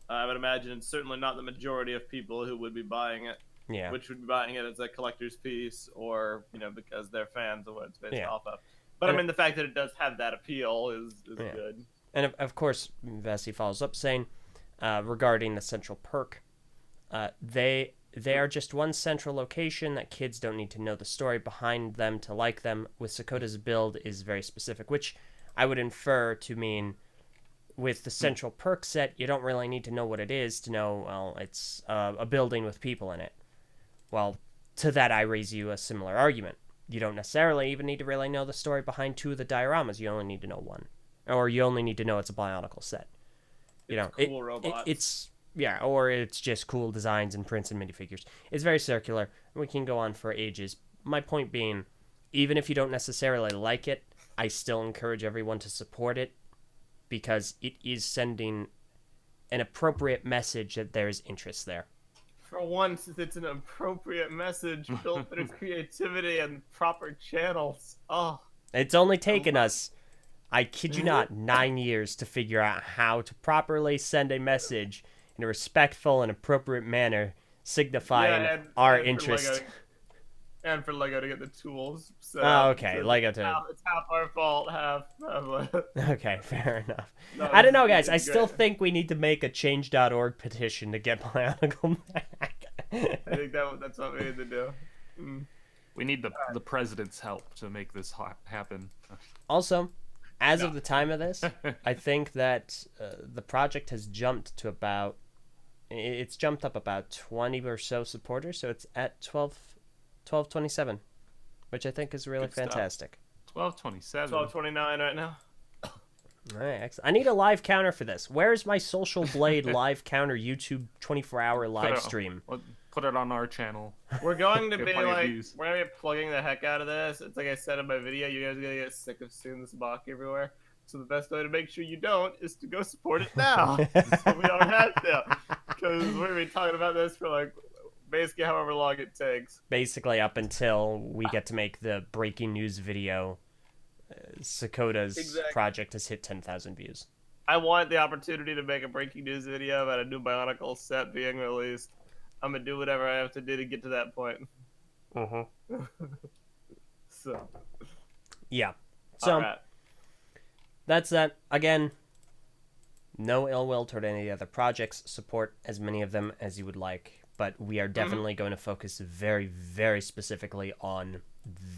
I would imagine it's certainly not the majority of people who would be buying it, Yeah. which would be buying it as a collector's piece or, because they're fans of what it's based Yeah. off of. But I mean, the fact that it does have that appeal is Yeah. good. And of course, Vessi follows up saying, regarding the central perk, they are just one central location that kids don't need to know the story behind them to like them. With Sakota's build is very specific, which I would infer to mean with the central perk set, you don't really need to know what it is to know, well, it's a building with people in it. Well, to that I raise you a similar argument. You don't necessarily even need to really know the story behind 2 of the dioramas. You only need to know 1. Or you only need to know it's a Bionicle set. You know, It's cool robots. it's yeah, or it's just cool designs and prints and minifigures. It's very circular. We can go on for ages. My point being, even if you don't necessarily like it, I still encourage everyone to support it because it is sending an appropriate message that there is interest there. For once, it's an appropriate message built through creativity and proper channels. Oh, It's only taken us, I kid you not, 9 years to figure out how to properly send a message in a respectful and appropriate manner, signifying yeah, our and interest. and for Lego to get the tools. So, Oh, okay, Lego to. It's half our fault, half. Okay, fair enough. No, I don't know, guys. it's I still great. think we need to make a change.org petition to get Bionicle back. I think that's what we need to do. Mm. We need the president's help to make this happen. Also, as of the time of this, I think that the project has jumped to about. It's jumped up about 20 or so supporters, so it's at 1227, which I think is really Good stuff. fantastic. 1227. 1229 right now. All right, excellent. I need a live counter for this. Where's my Social Blade live counter YouTube 24-hour live stream? Put it on our channel. We're going to Get be plenty of like, views. we're gonna be plugging the heck out of this. It's like I said in my video, you guys are gonna get sick of seeing this Bach everywhere. So the best way to make sure you don't is to go support it now. So we don't have to. Because we're gonna be talking about this for like basically however long it takes. Basically, up until we get to make the breaking news video, Sakota's Exactly. project has hit 10,000 views. I want the opportunity to make a breaking news video about a new Bionicle set being released. I'm gonna do whatever I have to do to get to that point. So, Yeah. So, alright. that's that. Again, no ill will toward any of the other projects. Support as many of them as you would like. But we are definitely going to focus very, very specifically on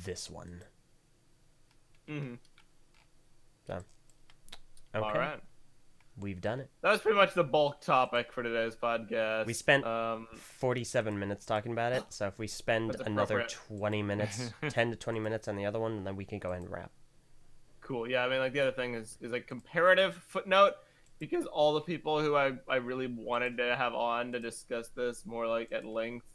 this one. Mm-hmm. So, okay. Alright. We've done it. That was pretty much the bulk topic for today's podcast. We spent um 47 minutes talking about it, so if we spend That's another appropriate. 20 minutes, 10 to 20 minutes on the other one, and then we can go ahead and wrap. cool. Yeah, I mean, like the other thing is a comparative footnote because all the people who I really wanted to have on to discuss this more like at length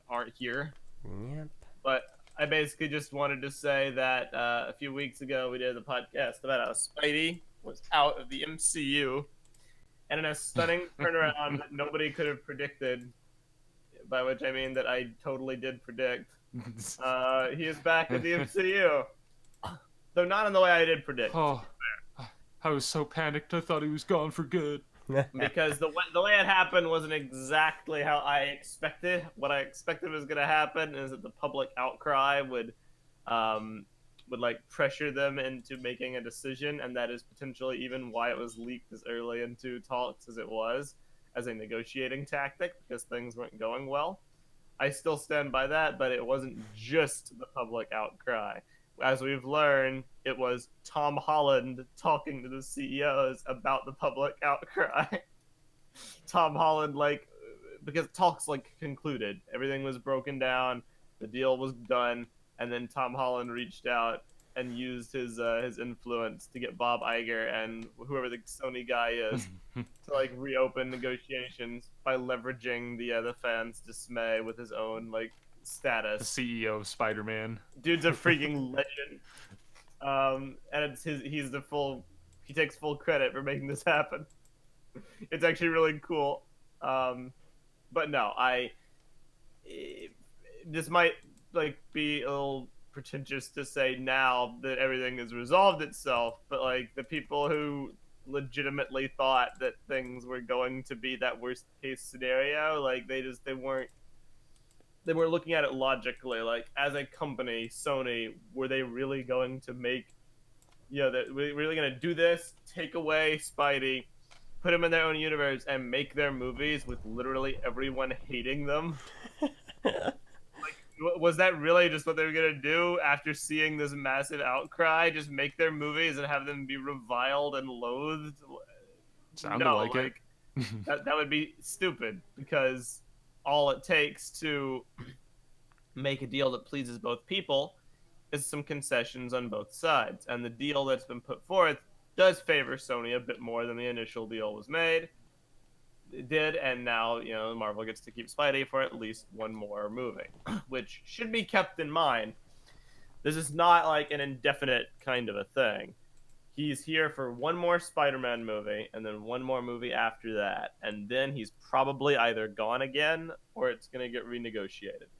aren't here. Yep. But I basically just wanted to say that a few weeks ago we did the podcast about how Spidey was out of the MCU, and in a stunning turnaround that nobody could have predicted, by which I mean that I totally did predict, he is back in the MCU. Though not in the way I did predict. Oh, I was so panicked. I thought he was gone for good. Because the way it happened wasn't exactly how I expected. What I expected was going to happen is that the public outcry would like pressure them into making a decision, and that is potentially even why it was leaked as early into talks as it was, as a negotiating tactic because things weren't going well. I still stand by that, but it wasn't just the public outcry. As we've learned, it was Tom Holland talking to the CEOs about the public outcry. Tom Holland, like, because talks like concluded, everything was broken down, the deal was done, and then Tom Holland reached out and used his influence to get Bob Iger and whoever the Sony guy is to like reopen negotiations by leveraging the fans' dismay with his own like status. The CEO of Spider-Man. Dude's a freaking legend. And it's he takes full credit for making this happen. It's actually really cool. But no, this might like be a little pretentious to say now that everything has resolved itself, but like the people who legitimately thought that things were going to be that worst case scenario, like they weren't looking at it logically. Like, as a company, Sony, were they really going to make, that we're really going to do this, take away Spidey, put him in their own universe, and make their movies with literally everyone hating them? Like, was that really just what they were going to do after seeing this massive outcry? Just make their movies and have them be reviled and loathed? Sounded like it. that would be stupid, because all it takes to make a deal that pleases both people is some concessions on both sides, and the deal that's been put forth does favor Sony a bit more than the initial deal was made. It did, and now Marvel gets to keep Spidey for at least one more movie, which should be kept in mind. This is not like an indefinite kind of a thing. He's here for one more Spider-Man movie, and then one more movie after that, and then he's probably either gone again or it's going to get renegotiated.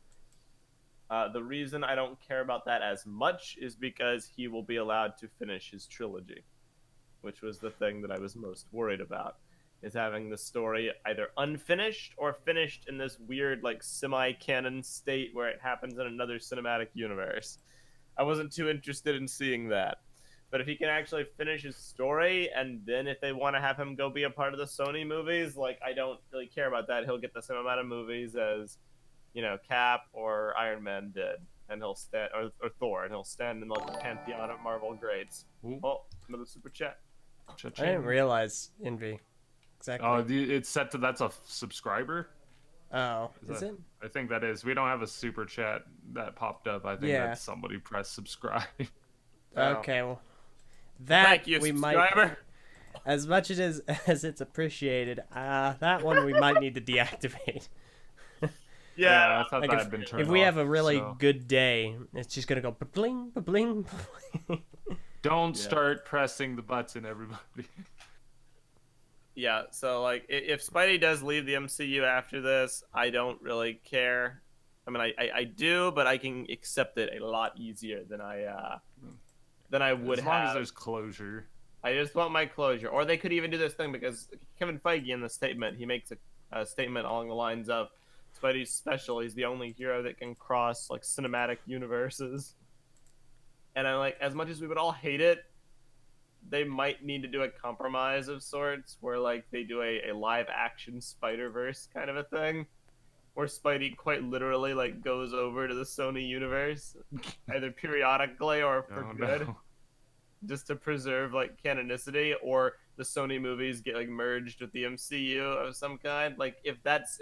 The reason I don't care about that as much is because he will be allowed to finish his trilogy, which was the thing that I was most worried about, is having the story either unfinished or finished in this weird, like, semi-canon state where it happens in another cinematic universe. I wasn't too interested in seeing that. But if he can actually finish his story, and then if they want to have him go be a part of the Sony movies, like, I don't really care about that. He'll get the same amount of movies as, Cap or Iron Man did, and he'll stand, or Thor, and he'll stand in like the pantheon of Marvel greats. Ooh. Oh, another super chat. I didn't realize Envy. Exactly. Oh, it's set to that's a subscriber. Oh, is it? I think that is. We don't have a super chat that popped up. I think that somebody pressed subscribe. Okay, well, that Thank you, we subscriber. might, as much as it's appreciated, that one we might need to deactivate. Yeah, I thought Like that had been turned if we off, have a really so. good day, it's just gonna go bling, bling. Don't start pressing the button, everybody. Yeah, so like if Spidey does leave the MCU after this, I don't really care. I mean, I do, but I can accept it a lot easier than I would have. As long as there's closure. I just want my closure. Or they could even do this thing, because Kevin Feige in the statement, he makes a statement along the lines of Spidey's special. He's the only hero that can cross like cinematic universes. And I'm like, as much as we would all hate it, they might need to do a compromise of sorts where like they do a live action Spider-Verse kind of a thing, where Spidey quite literally like goes over to the Sony universe either periodically or for good, just to preserve like canonicity, or the Sony movies get like merged with the MCU of some kind. Like if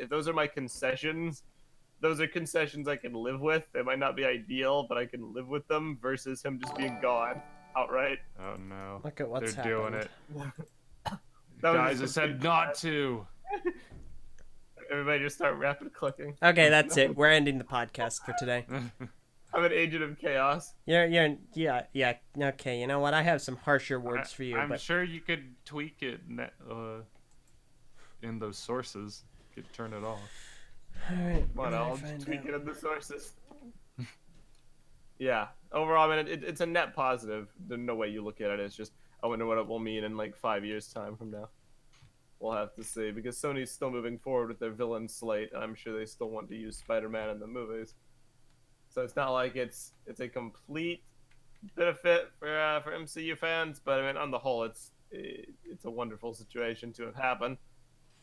those are my concessions, those are concessions I can live with. They might not be ideal, but I can live with them, versus him just being gone outright. Oh no. Look at what's They're doing it. Guys, I said not to. Everybody just start rapid clicking. Okay, that's it. We're ending the podcast for today. I'm an agent of chaos. Yeah. Okay, you know what? I have some harsher words for you, I'm but sure you could tweak it in those sources. You could turn it off. all right. What else? Tweak it in the sources. Yeah. Overall, I mean, it's a net positive. There's no way you look at it. It's just, I wonder what it will mean in like 5 years' time from now. We'll have to see, because Sony's still moving forward with their villain slate, and I'm sure they still want to use Spider-Man in the movies. So it's not like it's a complete benefit for MCU fans, but I mean, on the whole, it's a wonderful situation to have happened,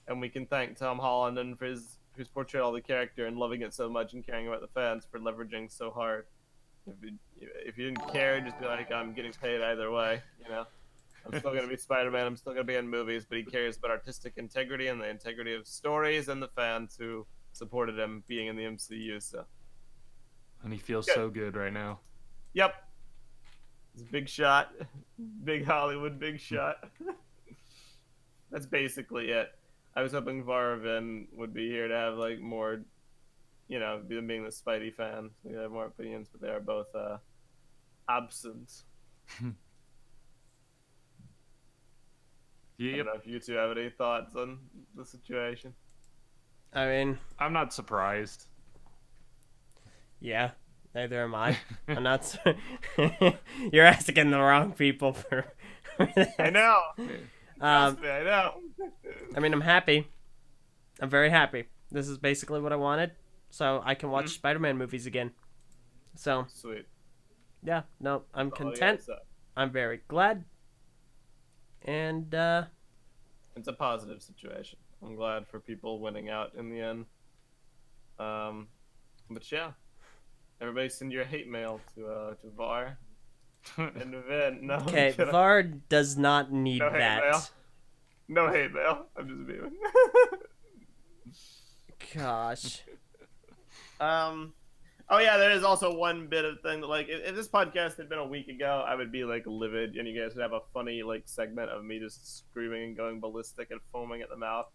and we can thank Tom Holland and for his portrayal of the character and loving it so much and caring about the fans for leveraging so hard. If you didn't care, just be like, I'm getting paid either way, I'm still going to be Spider-Man, I'm still going to be in movies, but he cares about artistic integrity and the integrity of stories and the fans who supported him being in the MCU, so. And he feels so good right now. Yep. It's a big shot. Big Hollywood, big shot. That's basically it. I was hoping Varvin would be here to have, like, more, being the Spidey fan. We have more opinions, but they are both absent. I don't know if you two have any thoughts on the situation. I mean, I'm not surprised. yeah, neither am I. I'm not. You're asking the wrong people for that. I know. Trust me, I know. I mean, I'm happy. I'm very happy. This is basically what I wanted, so I can watch Spider-Man movies again. So Sweet. yeah, no, I'm That's all I content. gotta say. I'm very glad. And It's a positive situation. I'm glad for people winning out in the end. But yeah, everybody send your hate mail to Var and Vin. No, okay, I'm kidding. VAR does not need No hate that. mail. No hate mail. I'm just being. Gosh. I Oh yeah, there is also one bit of thing that, like, if this podcast had been a week ago, I would be like livid, and you guys would have a funny like segment of me just screaming and going ballistic and foaming at the mouth.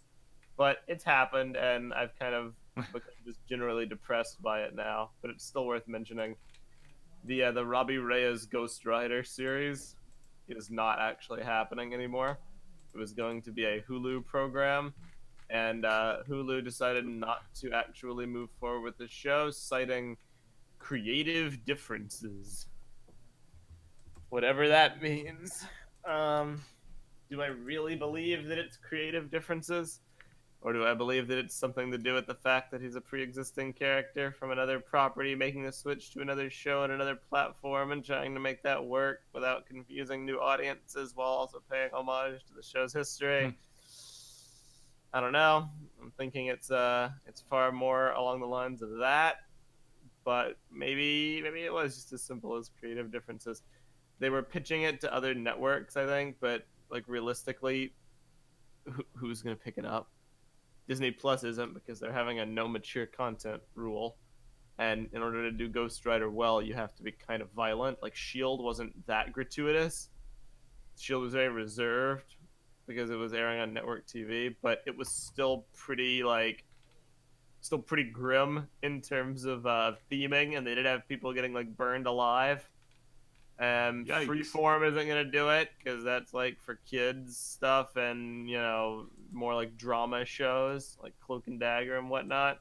But it's happened, and I've kind of become just generally depressed by it now. But it's still worth mentioning. The Robbie Reyes Ghost Rider series is not actually happening anymore. It was going to be a Hulu program, and Hulu decided not to actually move forward with the show, citing creative differences, whatever that means. Um, do I really believe that it's creative differences? Or do I believe that it's something to do with the fact that he's a pre-existing character from another property making the switch to another show and another platform and trying to make that work without confusing new audiences while also paying homage to the show's history? I don't know. I'm thinking it's far more along the lines of that, but maybe it was just as simple as creative differences. They were pitching it to other networks, I think, but like realistically, who's going to pick it up? Disney Plus isn't, because they're having a no mature content rule. And in order to do Ghost Rider well, you have to be kind of violent. Like Shield wasn't that gratuitous. Shield was very reserved because it was airing on network TV, but it was still pretty grim in terms of theming, and they did have people getting like burned alive. And Yikes. Freeform isn't gonna do it because that's like for kids stuff, and more like drama shows like Cloak and Dagger and whatnot.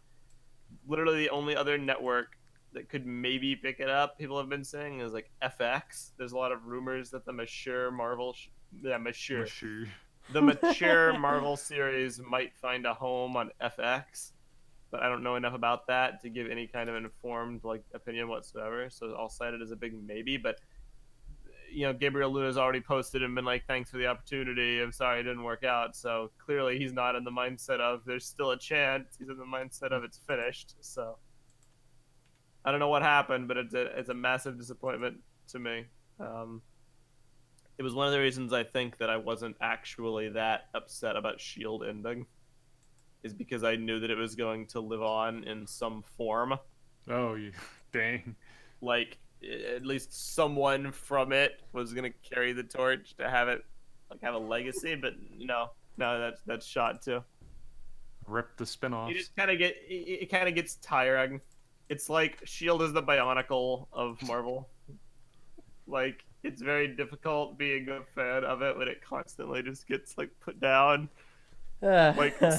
Literally, the only other network that could maybe pick it up, people have been saying, is like FX. There's a lot of rumors that the mature the mature Marvel series might find a home on FX, but I don't know enough about that to give any kind of informed like opinion whatsoever. So I'll cite it as a big maybe. But Gabriel Luna's already posted and been like, "Thanks for the opportunity. I'm sorry it didn't work out." So clearly he's not in the mindset of there's still a chance. He's in the mindset of it's finished. So I don't know what happened, but it's a massive disappointment to me. It was one of the reasons I think that I wasn't actually that upset about Shield ending, is because I knew that it was going to live on in some form. Oh, you dang. Like, at least someone from it was gonna carry the torch to have it like have a legacy, but no, that's shot too. Rip the You spin-offs. just it kind of gets tiring. It's like Shield is the Bionicle of Marvel. Like, it's very difficult being a fan of it when it constantly just gets like put down. Like, My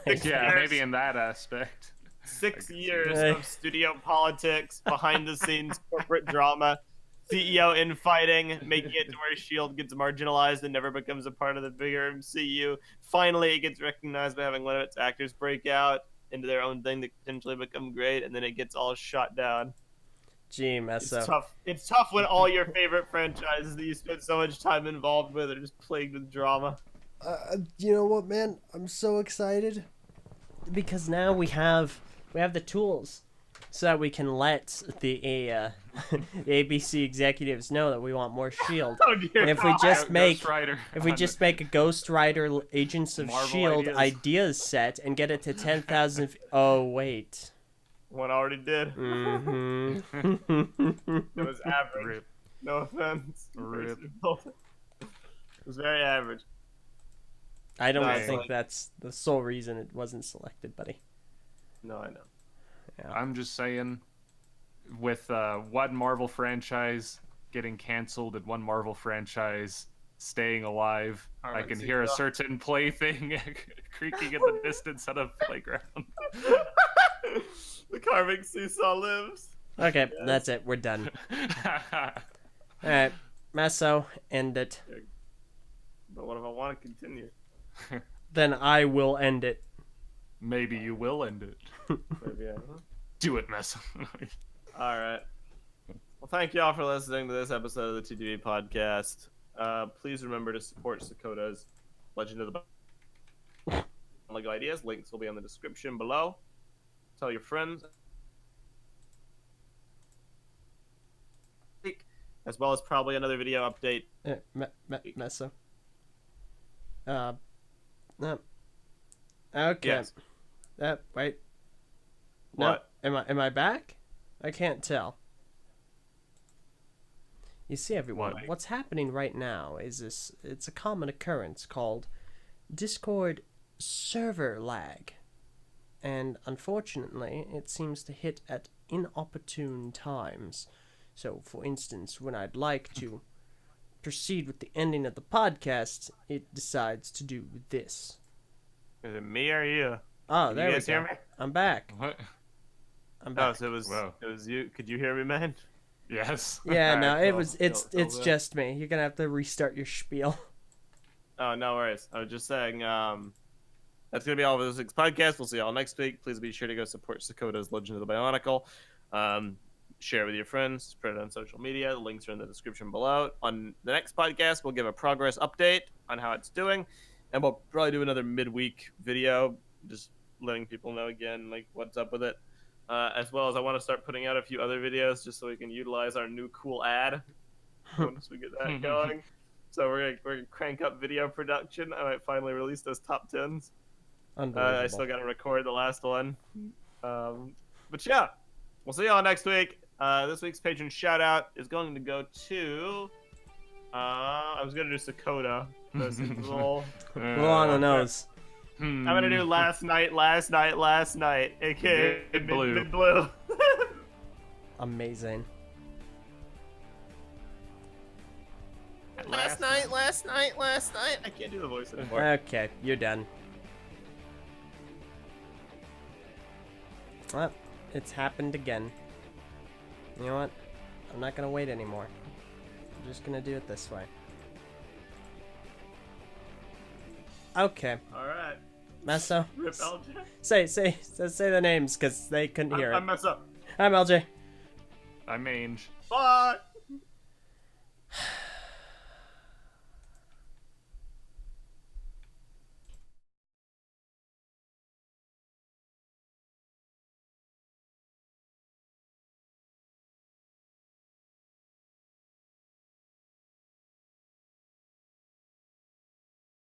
six Yeah, years. maybe in that aspect. 6 years of studio politics, behind the scenes corporate drama, CEO infighting, making it to where Shield gets marginalized and never becomes a part of the bigger MCU. Finally, it gets recognized by having one of its actors break out into their own thing that could potentially become great, and then it gets all shot down. Gee, It's Meso. tough. It's tough when all your favorite franchises that you spend so much time involved with are just plagued with drama. You know what, man? I'm so excited because now we have the tools so that we can let the the ABC executives know that we want more Shield. Oh dear And if we God. just make Ghost Rider a Ghost Rider Agents of Marvel Shield ideas set and get it to 10,000. Oh wait. One already did. Mm-hmm. It was average. Rip. No offense. Rip. It was very average. I don't No, it's think like- that's the sole reason it wasn't selected, buddy. No, I know. I'm just saying, with one Marvel franchise getting canceled and one Marvel franchise staying alive, I can hear a certain plaything creaking in the distance at a playground. The carving seesaw lives. Okay, that's it. We're done. All right, Meso, end it. But what if I want to continue? Then I will end it. Maybe you will end it. Maybe I Do it, Mess. All right. Well, thank you all for listening to this episode of the TTV podcast. Please remember to support Sakota's Legend of the Lego Ideas. Links will be in the description below. Tell your friends. As well as probably another video update. Meso. Okay. Yes. Wait. What? No. Am I back? I can't tell. You see, everyone, What? what's happening right now is this. It's a common occurrence called Discord server lag. And unfortunately, it seems to hit at inopportune times. So, for instance, when I'd like to proceed with the ending of the podcast, it decides to do this. Is it me or you? Oh, Can there you we guys hear go. me? I'm back. What? I'm Oh, back. so it Whoa. was you. Could you hear me, man? Yes. Yeah, no, Alright, it cool. was. Cool, It's cool. just me. You're gonna have to restart your spiel. Oh, no worries. I was just saying, that's going to be all for this week's podcast. We'll see y'all next week. Please be sure to go support Sakota's Legend of the Bionicle. Share it with your friends. Spread it on social media. The links are in the description below. On the next podcast, we'll give a progress update on how it's doing. And we'll probably do another midweek video, just letting people know again, like, what's up with it. As well as I want to start putting out a few other videos just so we can utilize our new cool ad once we get that going. So we're gonna crank up video production. I might finally release those top 10s. Unbelievable. I still gotta record the last one. But yeah, we'll see y'all next week. This week's patron shout out is going to go to. I was gonna do Sakota. That's a little. Blow on the nose. I'm gonna do last night, aka Mid Blue. Mid Blue. Amazing. last night. I can't do the voice anymore. Okay, you're done. Well, it's happened again. You know what? I'm not gonna wait anymore. I'm just gonna do it this way. Okay, All right. Meso. Rip LJ. Say the names because they couldn't hear I it. mess up. I'm LJ. I mange. Bye.